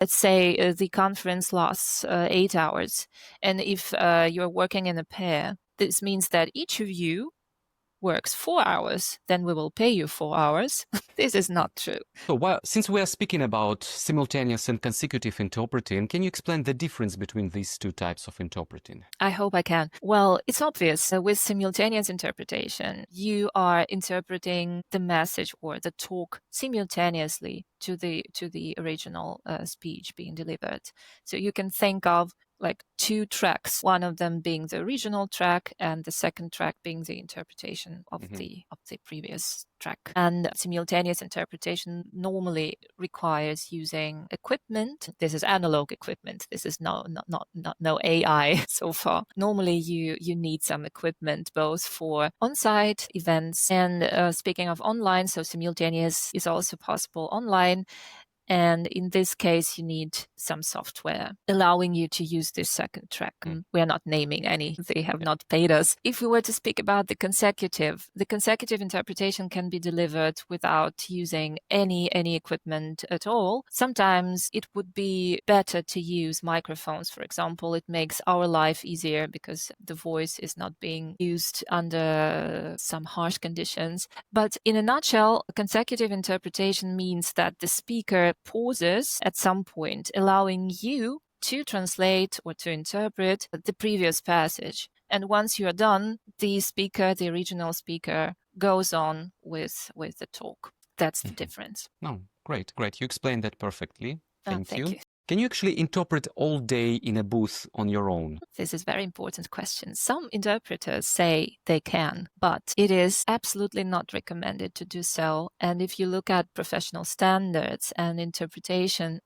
let's say the conference lasts 8 hours, and if you're working in a pair, this means that each of you works 4 hours, then we will pay you 4 hours. This is not true. So since we are speaking about simultaneous and consecutive interpreting, can you explain the difference between these two types of interpreting? I hope I can. Well, it's obvious. With simultaneous interpretation, you are interpreting the message or the talk simultaneously to the original speech being delivered. So you can think of like two tracks, one of them being the original track and the second track being the interpretation of the previous track. And simultaneous interpretation normally requires using equipment. This is analog equipment. This is no AI so far. Normally you need some equipment both for on-site events and speaking of online, so simultaneous is also possible online. And in this case, you need some software allowing you to use this second track. We are not naming any. They have not paid us. If we were to speak about the consecutive interpretation can be delivered without using any equipment at all. Sometimes it would be better to use microphones, for example. It makes our life easier because the voice is not being used under some harsh conditions. But in a nutshell, consecutive interpretation means that the speaker pauses at some point, allowing you to translate or to interpret the previous passage. And once you are done, the original speaker, goes on with the talk. That's the difference. Oh, great. You explained that perfectly. Thank you. Thank you. Can you actually interpret all day in a booth on your own? This is a very important question. Some interpreters say they can, but it is absolutely not recommended to do so. And if you look at professional standards and interpretation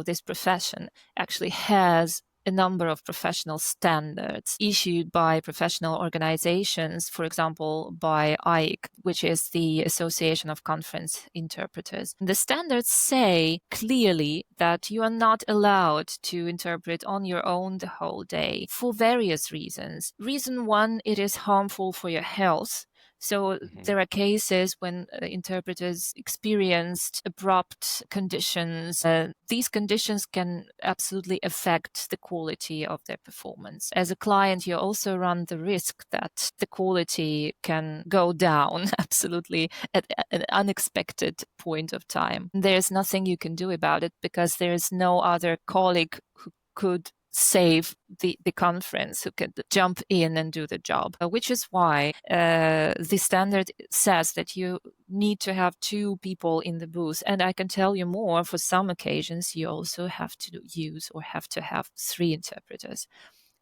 this profession actually has a number of professional standards issued by professional organizations, for example, by AIC, which is the Association of Conference Interpreters. The standards say clearly that you are not allowed to interpret on your own the whole day for various reasons. Reason one, it is harmful for your health. So there are cases when interpreters experienced abrupt conditions. These conditions can absolutely affect the quality of their performance. As a client, you also run the risk that the quality can go down absolutely at an unexpected point of time. There's nothing you can do about it because there's no other colleague who could save the conference, who could jump in and do the job, which is why the standard says that you need to have 2 people in the booth. And I can tell you more, for some occasions you also have to have 3 interpreters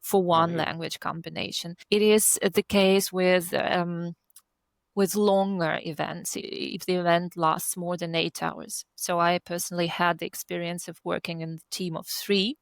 for one language combination. It is the case with longer events, if the event lasts more than 8 hours. So I personally had the experience of working in a team of 3.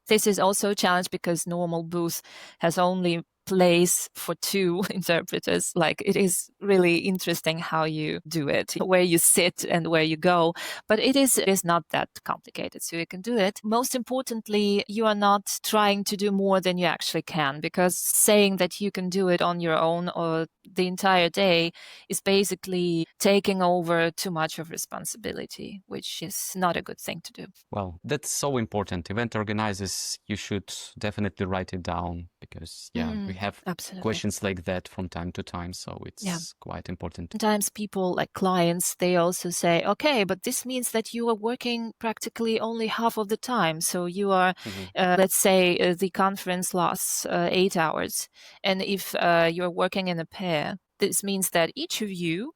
This is also a challenge because normal booth has only place for 2 interpreters. Like, it is really interesting how you do it, where you sit and where you go, but it is not that complicated, so you can do it. Most importantly, you are not trying to do more than you actually can, because saying that you can do it on your own or the entire day is basically taking over too much of responsibility, which is not a good thing to do. Well, that's so important. Event organizers, you should definitely write it down, because we have questions like that from time to time, so it's quite important. Sometimes people, like clients, they also say, okay, but this means that you are working practically only half of the time. So you are, let's say the conference lasts 8 hours. And if you're working in a pair, this means that each of you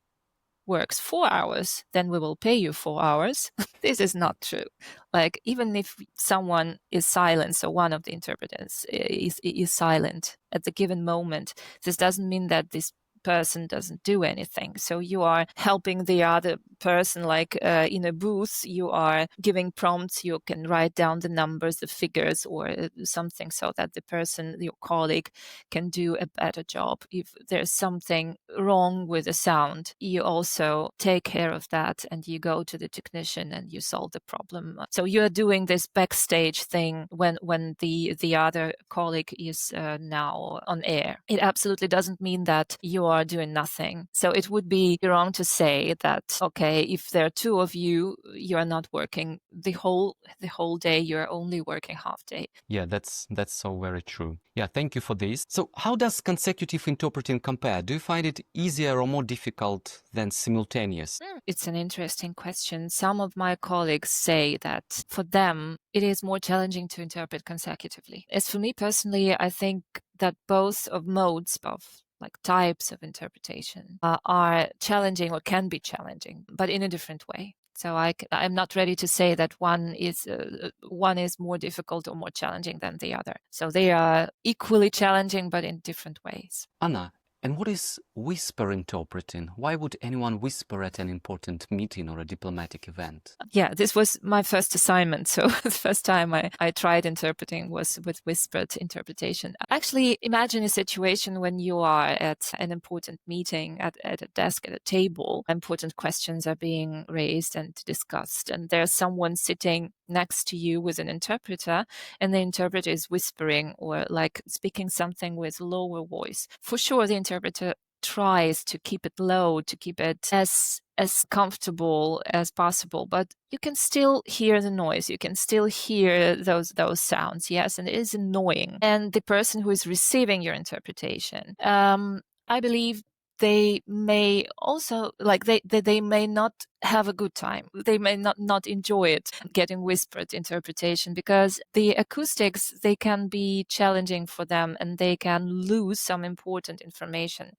works 4 hours, then we will pay you 4 hours. This is not true. Like, even if someone is silent, so one of the interpreters is silent at the given moment, this doesn't mean that this person doesn't do anything. So you are helping the other person, like in a booth, you are giving prompts, you can write down the numbers, the figures, or something, so that the person, your colleague, can do a better job. If there's something wrong with the sound, you also take care of that, and you go to the technician and you solve the problem. So you're doing this backstage thing when the other colleague is now on air. It absolutely doesn't mean that you are doing nothing. So it would be wrong to say that, okay, if there are two of you, you are not working the whole day, you're only working half day. Yeah, that's so very true. Yeah, thank you for this. So how does consecutive interpreting compare? Do you find it easier or more difficult than simultaneous? It's an interesting question. Some of my colleagues say that for them, it is more challenging to interpret consecutively. As for me personally, I think that both of modes of like types of interpretation are challenging or can be challenging, but in a different way. So I'm not ready to say that one is more difficult or more challenging than the other. So they are equally challenging, but in different ways. Anna, and what is whisper interpreting? Why would anyone whisper at an important meeting or a diplomatic event? Yeah, this was my first assignment. So the first time I tried interpreting was with whispered interpretation. Actually, imagine a situation when you are at an important meeting at a desk, at a table. Important questions are being raised and discussed. And there's someone sitting next to you with an interpreter, and the interpreter is whispering or like speaking something with lower voice. For sure, the interpreter tries to keep it low, to keep it as comfortable as possible, but you can still hear the noise. You can still hear those sounds. Yes, and it is annoying. And the person who is receiving your interpretation, I believe they may also they may not have a good time. They may not enjoy it, getting whispered interpretation, because the acoustics, they can be challenging for them and they can lose some important information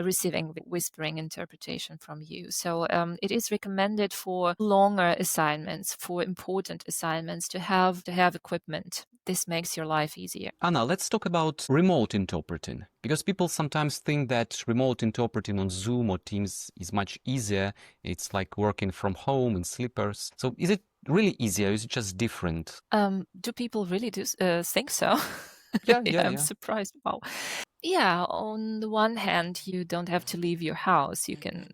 receiving whispering interpretation from you. So it is recommended for longer assignments, for important assignments, to have equipment. This makes your life easier. Anna, let's talk about remote interpreting, because people sometimes think that remote interpreting on Zoom or Teams is much easier. It's like working from home in slippers. So is it really easier? Is it just different? Do people really think so? Yeah, I'm surprised. Wow. Yeah, on the one hand, you don't have to leave your house. You can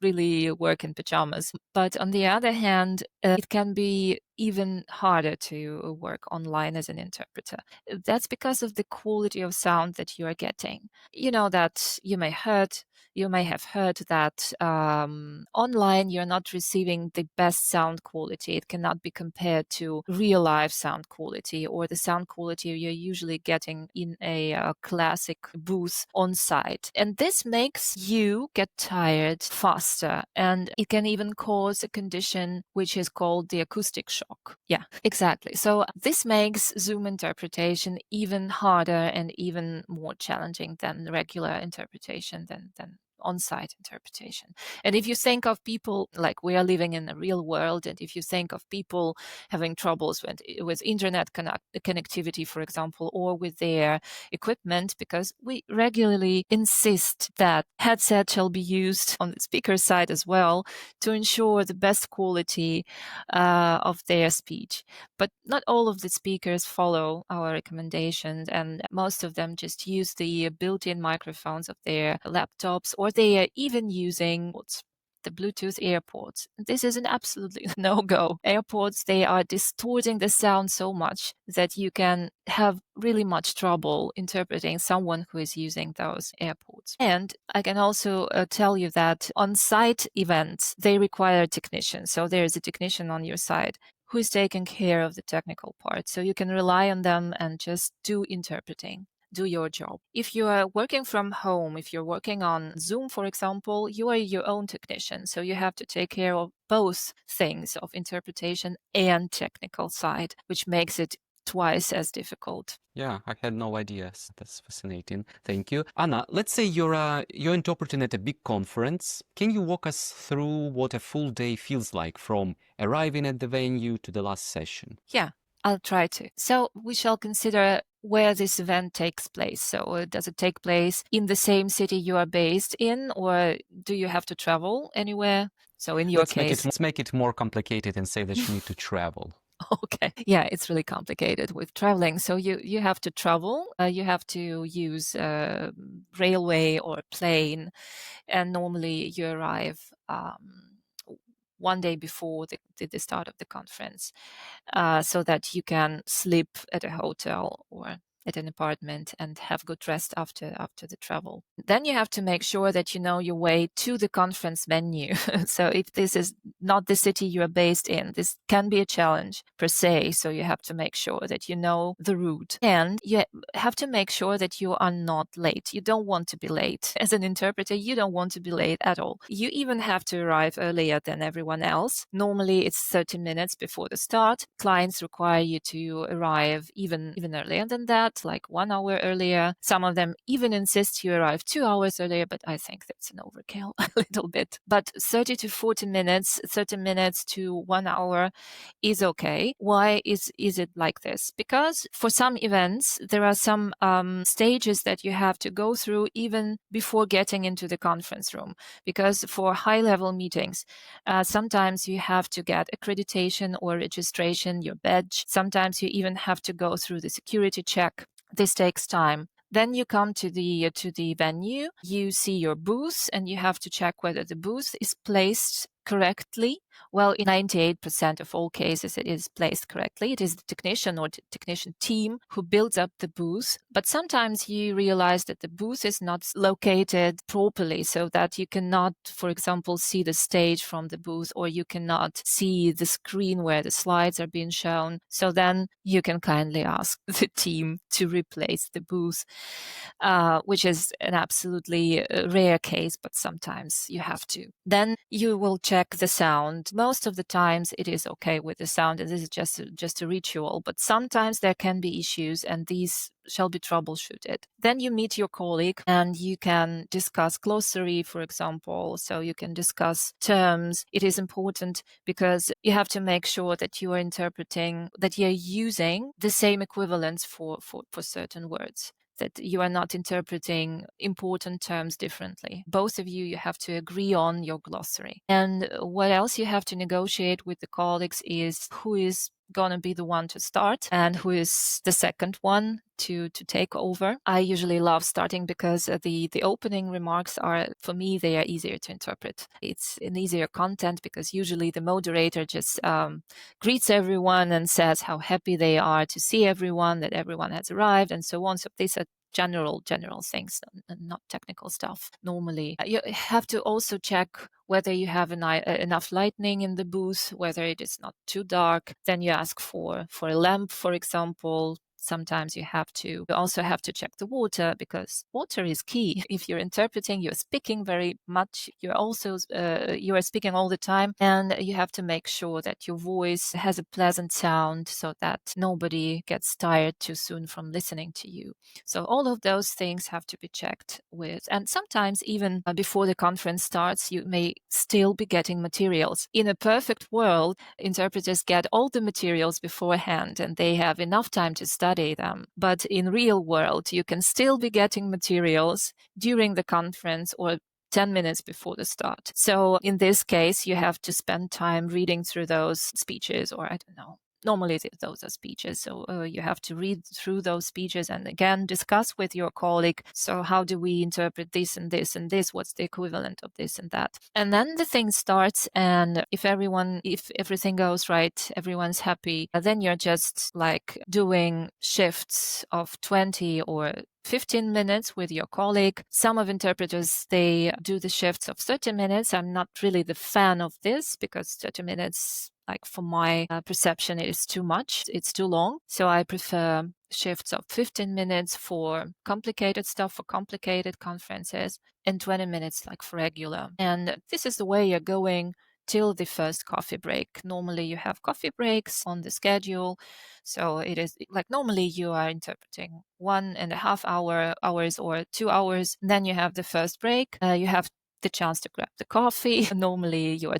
really work in pajamas. But on the other hand, it can be even harder to work online as an interpreter. That's because of the quality of sound that you are getting. You know that you may have heard that online you're not receiving the best sound quality. It cannot be compared to real life sound quality or the sound quality you're usually getting in a classic booth on site. And this makes you get tired faster, and it can even cause a condition which is called the acoustic shock. Yeah, exactly. So this makes Zoom interpretation even harder and even more challenging than regular interpretation, than on-site interpretation. And if you think of people, like we are living in the real world, and if you think of people having troubles with internet connectivity, for example, or with their equipment, because we regularly insist that headset shall be used on the speaker side as well to ensure the best quality of their speech. But not all of the speakers follow our recommendations, and most of them just use the built-in microphones of their laptops, or they are even using the Bluetooth AirPods. This is an absolutely no-go. AirPods, they are distorting the sound so much that you can have really much trouble interpreting someone who is using those AirPods. And I can also tell you that on-site events, they require technicians. So there's a technician on your side who is taking care of the technical part. So you can rely on them and just do interpreting. Do your job. If you are working from home, if you're working on Zoom, for example, you are your own technician. So you have to take care of both things, of interpretation and technical side, which makes it twice as difficult. Yeah, I had no idea. That's fascinating. Thank you. Anna, let's say you're interpreting at a big conference. Can you walk us through what a full day feels like, from arriving at the venue to the last session? Yeah, I'll try to. So we shall consider where this event takes place. So does it take place in the same city you are based in, or do you have to travel anywhere? So in your case... Let's make it more complicated and say that you need to travel. Okay. Yeah, it's really complicated with traveling. So you have to travel, you have to use railway or plane, and normally you arrive one day before the start of the conference, so that you can sleep at a hotel or at an apartment and have good rest after the travel. Then you have to make sure that you know your way to the conference venue. So if this is not the city you are based in, this can be a challenge per se. So you have to make sure that you know the route, and you have to make sure that you are not late. You don't want to be late. As an interpreter, you don't want to be late at all. You even have to arrive earlier than everyone else. Normally it's 30 minutes before the start. Clients require you to arrive even earlier than that, like 1 hour earlier. Some of them even insist you arrive 2 hours earlier, but I think that's an overkill a little bit. But 30 to 40 minutes, 30 minutes to 1 hour is okay. Why is it like this? Because for some events, there are some stages that you have to go through even before getting into the conference room. Because for high-level meetings, sometimes you have to get accreditation or registration, your badge. Sometimes you even have to go through the security check. This takes time. Then you come to the venue, you see your booth, and you have to check whether the booth is placed correctly. Well, in 98% of all cases, it is placed correctly. It is the technician or technician team who builds up the booth. But sometimes you realize that the booth is not located properly, so that you cannot, for example, see the stage from the booth, or you cannot see the screen where the slides are being shown. So then you can kindly ask the team to replace the booth, which is an absolutely rare case, but sometimes you have to. Then you will check the sound. Most of the times it is okay with the sound, and this is just a ritual, but sometimes there can be issues, and these shall be troubleshooted. Then you meet your colleague and you can discuss glossary, for example, so you can discuss terms. It is important because you have to make sure that you are interpreting, that you're using the same equivalents for certain words, that you are not interpreting important terms differently. Both of you have to agree on your glossary. And what else you have to negotiate with the colleagues is who is going to be the one to start and who is the second one to take over. I usually love starting because the opening remarks are, for me, they are easier to interpret. It's an easier content because usually the moderator just greets everyone and says how happy they are to see everyone, that everyone has arrived, and so on. So these are general things and not technical stuff. Normally, you have to also check whether you have enough lighting in the booth, whether it is not too dark. Then you ask for a lamp, for example. Sometimes you also have to check the water, because water is key. If you're interpreting, you're speaking very much. You're also you are speaking all the time, and you have to make sure that your voice has a pleasant sound so that nobody gets tired too soon from listening to you. So all of those things have to be checked with. And sometimes even before the conference starts, you may still be getting materials. In a perfect world, interpreters get all the materials beforehand and they have enough time to study them. But in real world, you can still be getting materials during the conference or 10 minutes before the start. So in this case, you have to spend time reading through those speeches, or I don't know. Normally those are speeches, so you have to read through those speeches and again discuss with your colleague. So how do we interpret this and this and this? What's the equivalent of this and that? And then the thing starts, and if everything goes right, everyone's happy, then you're just like doing shifts of 20 or 15 minutes with your colleague. Some of interpreters, they do the shifts of 30 minutes. I'm not really the fan of this because 30 minutes, like for my perception, it is too much. It's too long. So I prefer shifts of 15 minutes for complicated stuff, for complicated conferences, and 20 minutes like for regular. And this is the way you're going till the first coffee break. Normally you have coffee breaks on the schedule. So it is like normally you are interpreting 1.5 hours or 2 hours. Then you have the first break. You have the chance to grab the coffee. Normally you are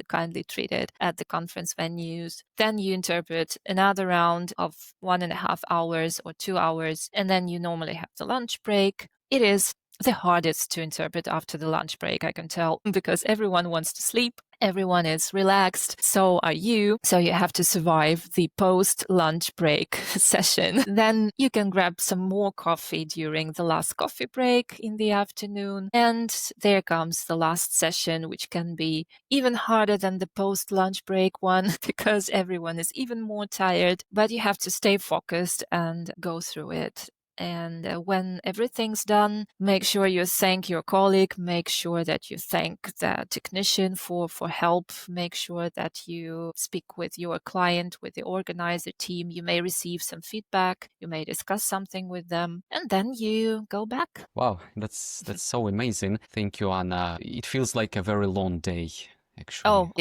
kindly treated at the conference venues. Then you interpret another round of 1.5 hours or 2 hours. And then you normally have the lunch break. It is the hardest to interpret after the lunch break, I can tell, because everyone wants to sleep. Everyone is relaxed. So are you. So you have to survive the post-lunch break session. Then you can grab some more coffee during the last coffee break in the afternoon. And there comes the last session, which can be even harder than the post-lunch break one because everyone is even more tired. But you have to stay focused and go through it. And when everything's done, make sure you thank your colleague, make sure that you thank the technician for help, make sure that you speak with your client, with the organizer team. You may receive some feedback, you may discuss something with them, and then you go back. Wow, that's so amazing. Thank you, Anna. It feels like a very long day, actually. Oh,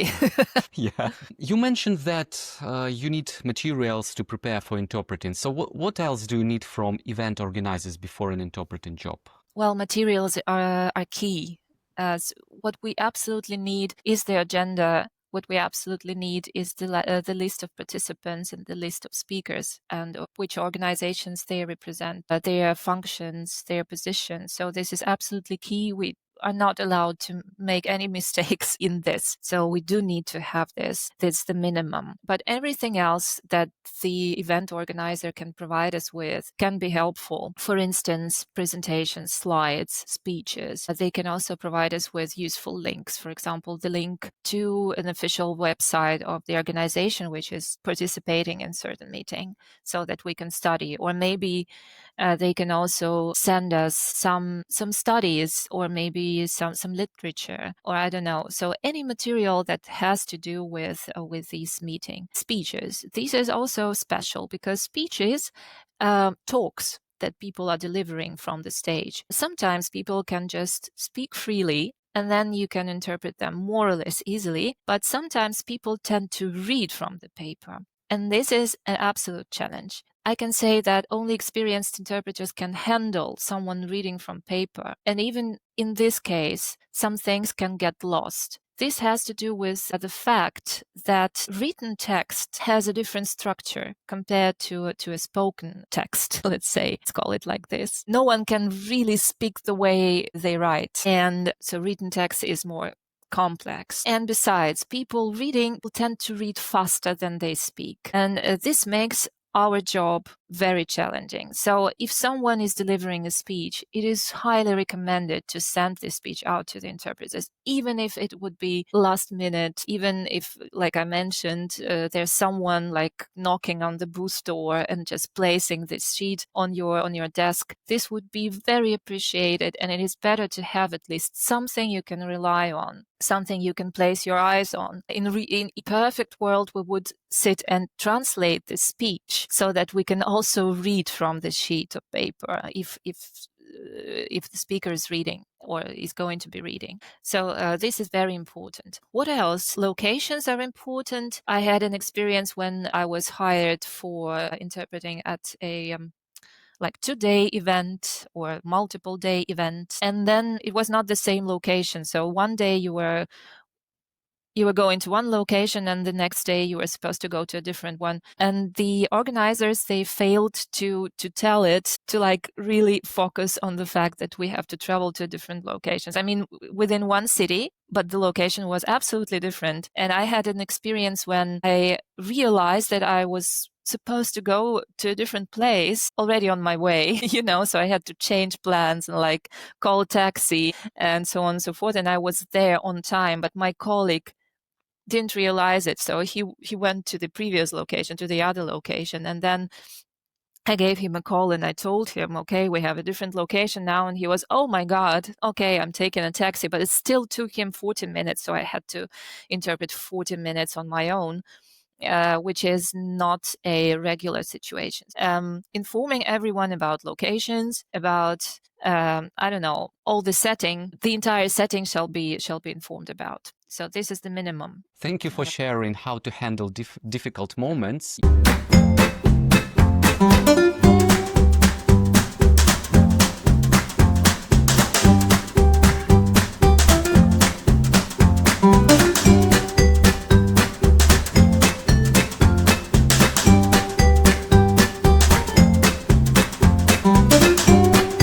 Yeah. You mentioned that you need materials to prepare for interpreting. So what else do you need from event organizers before an interpreting job? Well, materials are key, as what we absolutely need is the agenda. What we absolutely need is the list of participants and the list of speakers and of which organizations they represent, their functions, their positions. So this is absolutely key. We are not allowed to make any mistakes in this. So we do need to have this. That's the minimum. But everything else that the event organizer can provide us with can be helpful. For instance, presentations, slides, speeches. They can also provide us with useful links. For example, the link to an official website of the organization which is participating in certain meeting so that we can study. Or maybe they can also send us some studies or maybe some literature, or I don't know. So any material that has to do with these meeting speeches. This is also special because speeches, talks that people are delivering from the stage. Sometimes people can just speak freely and then you can interpret them more or less easily. But sometimes people tend to read from the paper. And this is an absolute challenge. I can say that only experienced interpreters can handle someone reading from paper. And even in this case, some things can get lost. This has to do with the fact that written text has a different structure compared to a spoken text, let's say. Let's call it like this. No one can really speak the way they write. And so written text is more complex. And besides, people reading will tend to read faster than they speak. And this makes our job very challenging. So if someone is delivering a speech, it is highly recommended to send this speech out to the interpreters, even if it would be last minute, even if, like I mentioned, there's someone like knocking on the booth door and just placing this sheet on your desk. This would be very appreciated, and it is better to have at least something you can rely on, something you can place your eyes on. In a perfect world, we would sit and translate this speech so that we can also read from the sheet of paper if the speaker is reading or is going to be reading. So this is very important. What else? Locations are important. I had an experience when I was hired for interpreting at a like 2-day event or multiple day event. And then it was not the same location. So one day you were going to one location and the next day you were supposed to go to a different one. And the organizers, they failed to tell it, to like really focus on the fact that we have to travel to different locations. I mean, within one city, but the location was absolutely different. And I had an experience when I realized that I was supposed to go to a different place already on my way, so I had to change plans and like call a taxi and so on and so forth. And I was there on time, but my colleague didn't realize it. So he went to the previous location, to the other location. And then I gave him a call and I told him, okay, we have a different location now. And he was, oh my God, okay, I'm taking a taxi. But it still took him 40 minutes. So I had to interpret 40 minutes on my own. Which is not a regular situation. Informing everyone about locations, about I don't know, all the setting, the entire setting shall be informed about. So this is the minimum. Thank you for sharing how to handle difficult moments.